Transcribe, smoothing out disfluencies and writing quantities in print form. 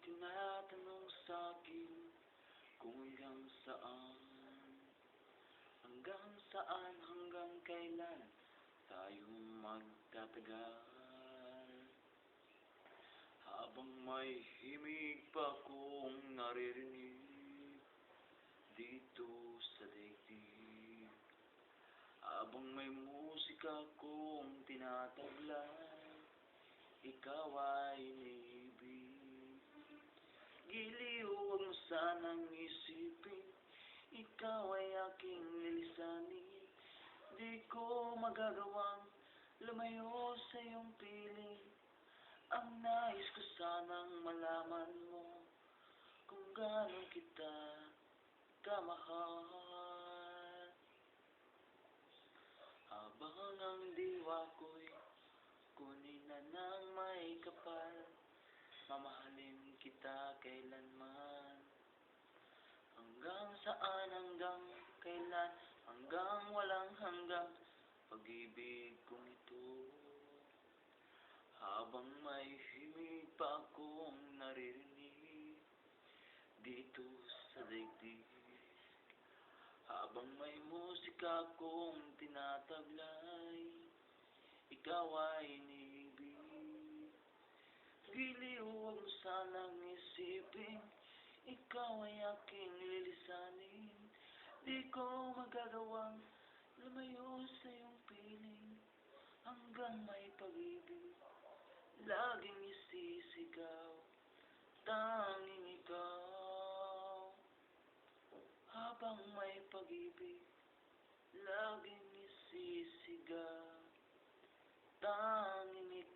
Tinatanong sa'kin kung hanggang saan, hanggang kailan tayo magtatagal. Habang may himig pa kong naririnig dito sa daigdig, habang may musika kong tinataglay, ikaw ay iniibig. Giliw, huwag mo sanang isipin, ikaw ay aking lilisanin. Di ko magagawang lumayo sa iyong piling. Ang nais ko sanang malaman mo kung gaano kita kamahal. Habang ang diwa ko'y kunin na ng may kapal, mamahalin kita kailanman. Hanggang saan, hanggang kailan, hanggang walang hanggang pag-ibig kong ito. Habang may himig pa akong naririnig dito sa daigdig, habang may musika akong tinataglay, ikaw ay iniibig. Giliw, huwag mo sanang isipin, ikaw ay aking lilisanin. Di ko magagawang lumayo sa iyong piling. Hanggang may pag-ibig, laging isisigaw, tanging ikaw. Habang may pag-ibig, laging isisigaw, tanging